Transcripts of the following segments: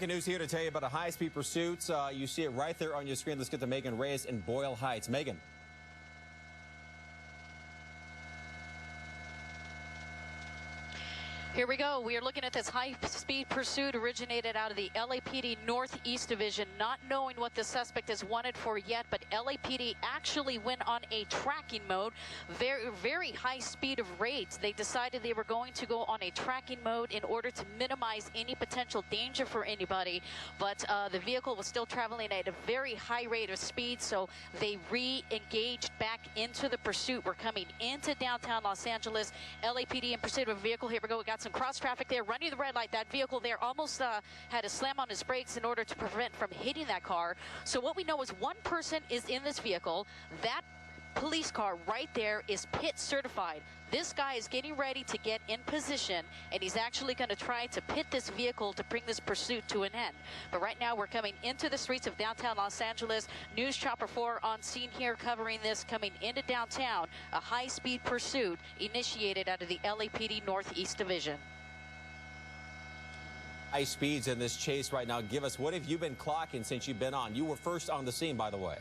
Breaking news here to tell you about a high-speed pursuit. You see it right there on your screen. Let's get to Megan Reyes in Boyle Heights. Megan. Here we go. We are looking at this high-speed pursuit originated out of the LAPD Northeast Division, not knowing what the suspect is wanted for yet, but LAPD actually went on a tracking mode, very high speed of rates. They decided they were going to go on a tracking mode in order to minimize any potential danger for anybody, but the vehicle was still traveling at a very high rate of speed, so they re-engaged back into the pursuit. We're coming into downtown Los Angeles. LAPD in pursuit of a vehicle. Here we go. We got some cross traffic there, running the red light. That vehicle there almost had to slam on his brakes in order to prevent from hitting that car. So what we know is one person is in this vehicle. That police car right there is pit certified. This guy is getting ready to get in position, and he's actually going to try to pit this vehicle to bring this pursuit to an end. But right now we're coming into the streets of downtown Los Angeles. News Chopper 4 on scene here covering this, coming into downtown. A high-speed pursuit initiated out of the LAPD Northeast Division. High speeds in this chase right now. Give us, what have you been clocking since you've been on? You were first on the scene, by the way.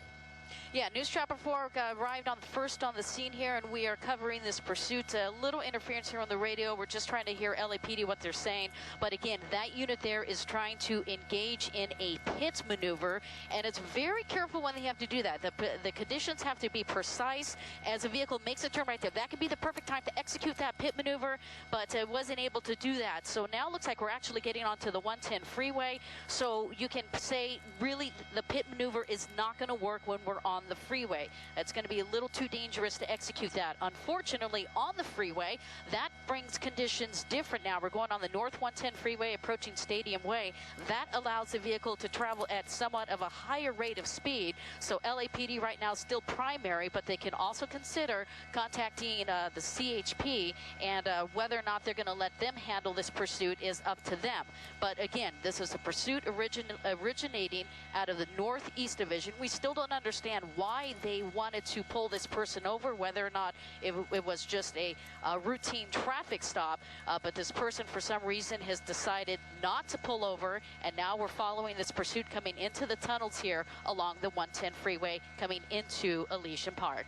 Yeah, News Chopper 4 arrived first on the scene here, and we are covering this pursuit. A little interference here on the radio. We're just trying to hear LAPD what they're saying. But again, that unit there is trying to engage in a pit maneuver, and it's very careful when they have to do that. The conditions have to be precise as a vehicle makes a turn right there. That could be the perfect time to execute that pit maneuver, but it wasn't able to do that. So now it looks like we're actually getting onto the 110 freeway. So you can say, really, the pit maneuver is not going to work when we're on the freeway. It's going to be a little too dangerous to execute that. Unfortunately, on the freeway, that brings conditions different now. We're going on the North 110 freeway approaching Stadium Way. That allows the vehicle to travel at somewhat of a higher rate of speed. So LAPD right now is still primary, but they can also consider contacting the CHP, and whether or not they're going to let them handle this pursuit is up to them. But again, this is a pursuit originating out of the Northeast Division. We still don't understand why they wanted to pull this person over, whether or not it was just a routine traffic stop, but this person for some reason has decided not to pull over, and now we're following this pursuit coming into the tunnels here along the 110 freeway coming into Elysian Park.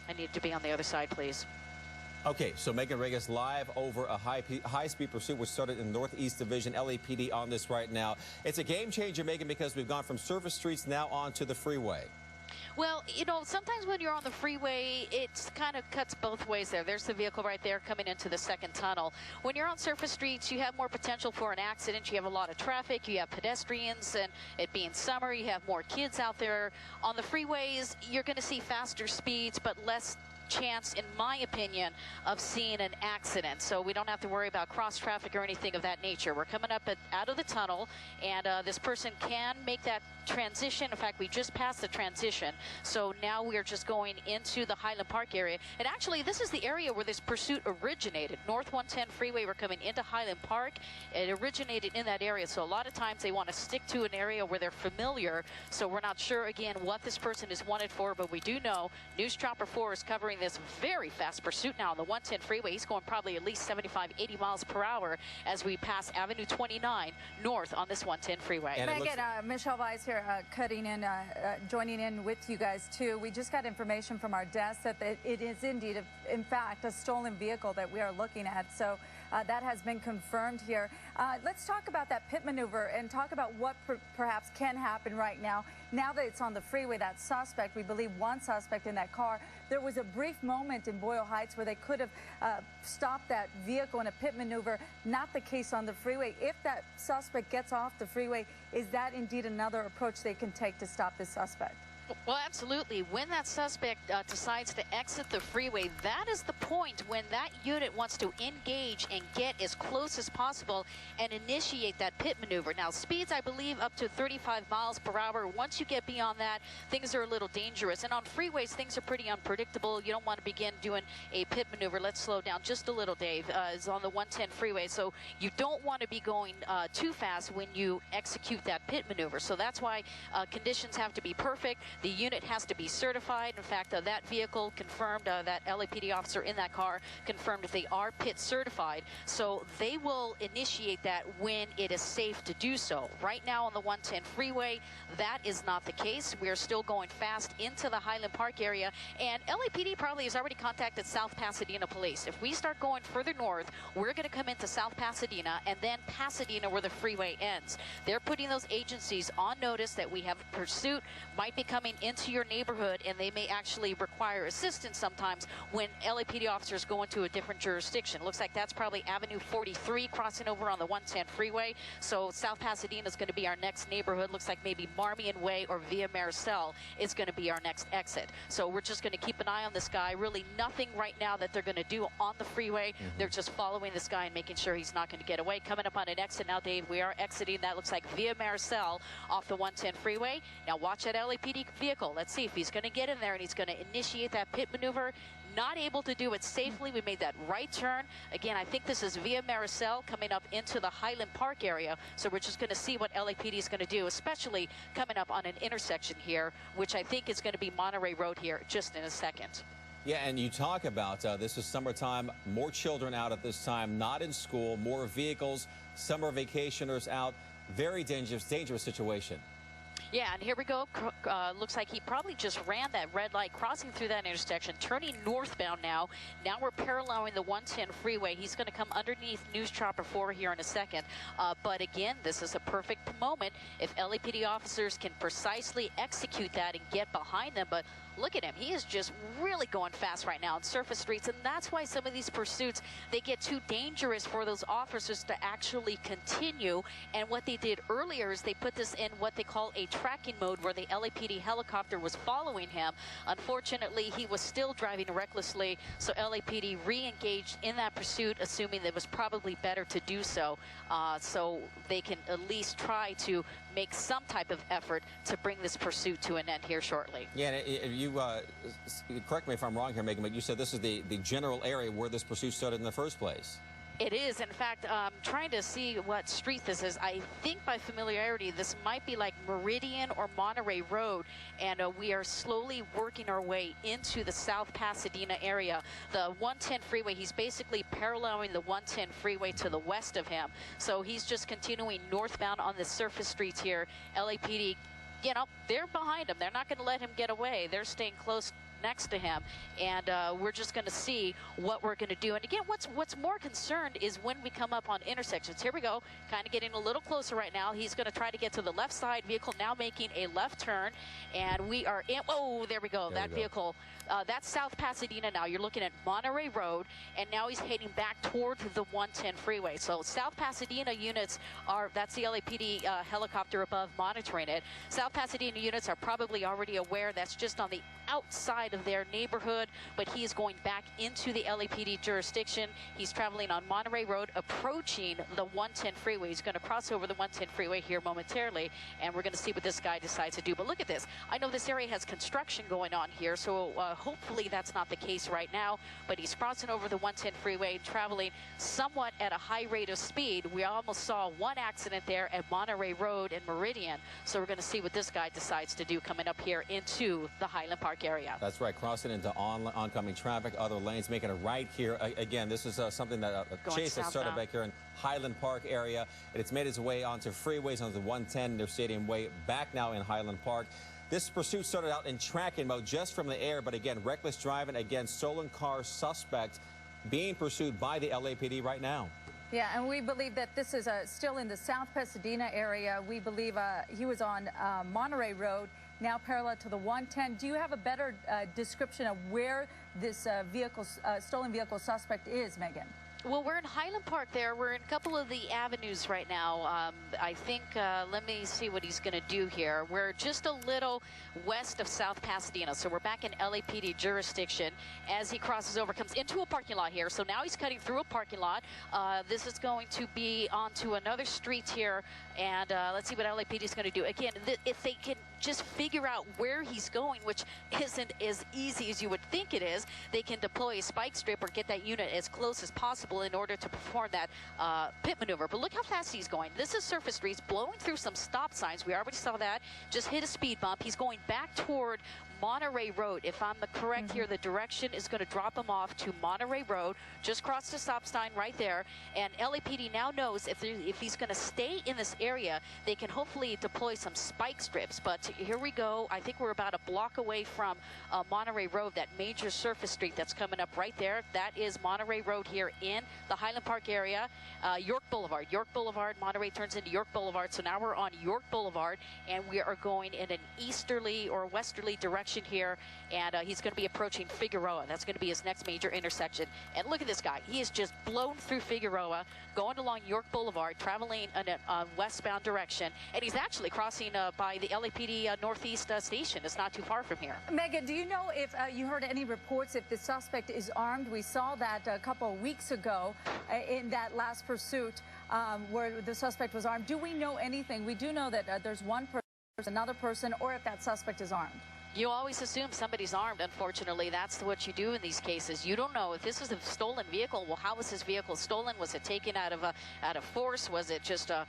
I need to be on the other side, please. Okay, so Megan Reyes live over a high-speed pursuit which started in Northeast Division. LAPD on this right now. It's a game changer, Megan, because we've gone from surface streets now onto the freeway. Well, you know, sometimes when you're on the freeway, it kind of cuts both ways there. There's the vehicle right there coming into the second tunnel. When you're on surface streets, you have more potential for an accident. You have a lot of traffic. You have pedestrians, and it being summer, you have more kids out there. On the freeways, you're going to see faster speeds, but less chance, in my opinion, of seeing an accident. So we don't have to worry about cross traffic or anything of that nature. We're coming up out of the tunnel, and this person can make that transition. In fact, we just passed the transition. So now we're just going into the Highland Park area. And actually, this is the area where this pursuit originated. North 110 freeway, we're coming into Highland Park. It originated in that area. So a lot of times they want to stick to an area where they're familiar. So we're not sure, again, what this person is wanted for, but we do know News Chopper 4 is covering this very fast pursuit now on the 110 freeway. He's going probably at least 75, 80 miles per hour as we pass Avenue 29 north on this 110 freeway. And Megan, Michelle Weiss here, joining in with you guys too. We just got information from our desk that it is indeed, in fact, a stolen vehicle that we are looking at. So that has been confirmed here. Let's talk about that pit maneuver and talk about what perhaps can happen right now. Now that it's on the freeway, that suspect, we believe one suspect in that car, there was a brief moment in Boyle Heights where they could have stopped that vehicle in a pit maneuver. Not the case on the freeway. If that suspect gets off the freeway, is that indeed another approach they can take to stop this suspect? Well, absolutely. When that suspect decides to exit the freeway, that is the point when that unit wants to engage and get as close as possible and initiate that pit maneuver. Now, speeds, I believe, up to 35 miles per hour. Once you get beyond that, things are a little dangerous. And on freeways, things are pretty unpredictable. You don't want to begin doing a pit maneuver. Let's slow down just a little, Dave. It's on the 110 freeway. So you don't want to be going too fast when you execute that pit maneuver. So that's why conditions have to be perfect. The unit has to be certified. In fact, that vehicle confirmed, that LAPD officer in that car confirmed they are pit certified. So they will initiate that when it is safe to do so. Right now on the 110 freeway, that is not the case. We are still going fast into the Highland Park area, and LAPD probably has already contacted South Pasadena Police. If we start going further north, we're going to come into South Pasadena and then Pasadena where the freeway ends. They're putting those agencies on notice that we have a pursuit, might be coming into your neighborhood, and they may actually require assistance sometimes when LAPD officers go into a different jurisdiction. Looks like that's probably Avenue 43 crossing over on the 110 freeway. So South Pasadena is going to be our next neighborhood. Looks like maybe Marmion Way or Via Maricel is going to be our next exit. So we're just going to keep an eye on this guy. Really nothing right now that they're going to do on the freeway. They're just following this guy and making sure he's not going to get away. Coming up on an exit now, Dave, we are exiting. That looks like Via Maricel off the 110 freeway. Now watch that LAPD vehicle. Let's see if he's going to get in there and he's going to initiate that pit maneuver. Not able to do it safely. We made that right turn. Again, I think this is Via Maricel coming up into the Highland Park area. So we're just going to see what LAPD is going to do, especially coming up on an intersection here, which I think is going to be Monterey Road here just in a second. Yeah, and you talk about this is summertime, more children out at this time, not in school, more vehicles, summer vacationers out. Very dangerous situation. Yeah, and here we go. Looks like he probably just ran that red light, crossing through that intersection, turning northbound now. Now we're paralleling the 110 freeway. He's going to come underneath News Chopper 4 here in a second. But again, this is a perfect moment if LAPD officers can precisely execute that and get behind them. But look at him. He is just really going fast right now on surface streets, and that's why some of these pursuits, they get too dangerous for those officers to actually continue. And what they did earlier is they put this in what they call a tracking mode, where the LAPD helicopter was following him. Unfortunately, he was still driving recklessly, so LAPD re-engaged in that pursuit, assuming that it was probably better to do so, so they can at least try to make some type of effort to bring this pursuit to an end here shortly. Yeah, and you correct me if I'm wrong here, Megan, but you said this is the general area where this pursuit started in the first place. It is. In fact, trying to see what street this is. I think by familiarity, this might be like Meridian or Monterey Road, and we are slowly working our way into the South Pasadena area. The 110 freeway, he's basically paralleling the 110 freeway to the west of him. So he's just continuing northbound on the surface streets here. LAPD, you know, they're behind him. They're not going to let him get away. They're staying close next to him, and we're just going to see what we're going to do. And again, what's more concerned is when we come up on intersections. Here we go, kind of getting a little closer right now. He's going to try to get to the left side. Vehicle now making a left turn, and we are in. Oh, there we go. That vehicle, that's South Pasadena now. You're looking at Monterey Road, and now he's heading back toward the 110 freeway. So South Pasadena units are, that's the LAPD helicopter above monitoring it. South Pasadena units are probably already aware that's just on the outside of their neighborhood, but he is going back into the LAPD jurisdiction. He's traveling on Monterey Road, approaching the 110 freeway. He's going to cross over the 110 freeway here momentarily, and we're going to see what this guy decides to do. But look at this. I know this area has construction going on here, so hopefully that's not the case right now, but he's crossing over the 110 freeway, traveling somewhat at a high rate of speed. We almost saw one accident there at Monterey Road and Meridian, so we're going to see what this guy decides to do coming up here into the Highland Park area. That's right, crossing into oncoming traffic, other lanes, making a right here. Again, this is something that a chase that started back here in Highland Park area, and it's made its way onto freeways, onto the 110, their Stadium Way, back now in Highland Park. This pursuit started out in tracking mode just from the air, but again, reckless driving, again, stolen car suspect being pursued by the LAPD right now. Yeah, and we believe that this is still in the South Pasadena area. We believe he was on Monterey Road, now parallel to the 110. Do you have a better description of where this stolen vehicle suspect is, Megan? Well, we're in Highland Park there. We're in a couple of the avenues right now. I think, let me see what he's going to do here. We're just a little west of South Pasadena, so we're back in LAPD jurisdiction. As he crosses over, comes into a parking lot here. So now he's cutting through a parking lot. This is going to be onto another street here, and let's see what LAPD is going to do. Again, if they can just figure out where he's going, which isn't as easy as you would think it is. They can deploy a spike strip or get that unit as close as possible in order to perform that pit maneuver. But look how fast he's going. This is surface streets, blowing through some stop signs. We already saw that. Just hit a speed bump. He's going back toward Monterey Road. If I'm correct here, the direction is going to drop him off to Monterey Road. Just cross the stop sign right there. And LAPD now knows if he's going to stay in this area, they can hopefully deploy some spike strips. But here we go. I think we're about a block away from Monterey Road, that major surface street that's coming up right there. That is Monterey Road here in the Highland Park area. York Boulevard. York Boulevard. Monterey turns into York Boulevard. So now we're on York Boulevard, and we are going in an easterly or westerly direction here, and he's going to be approaching Figueroa. That's going to be his next major intersection. And look at this guy. He is just blown through Figueroa, going along York Boulevard, traveling in a westbound direction, and he's actually crossing by the LAPD Northeast station. It's not too far from here. Megan, do you know if you heard any reports if the suspect is armed? We saw that a couple of weeks ago in that last pursuit where the suspect was armed. Do we know anything? We do know that there's one person, another person, or if that suspect is armed. You always assume somebody's armed. Unfortunately, that's what you do in these cases. You don't know if this is a stolen vehicle. Well, how was this vehicle stolen? Was it taken out of force? Was it just a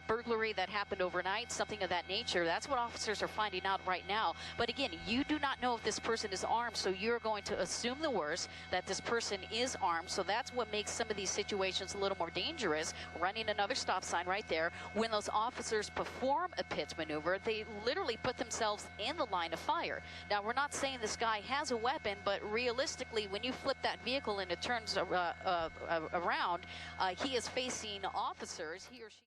burglary that happened overnight? Something of that nature. That's what officers are finding out right now. But again, you do not know if this person is armed, so you're going to assume the worst, that this person is armed. So that's what makes some of these situations a little more dangerous. Running another stop sign right there. When those officers perform a pit maneuver, they literally put themselves in the line of fire. Now, we're not saying this guy has a weapon, but realistically, when you flip that vehicle and it turns around, he is facing officers. He or she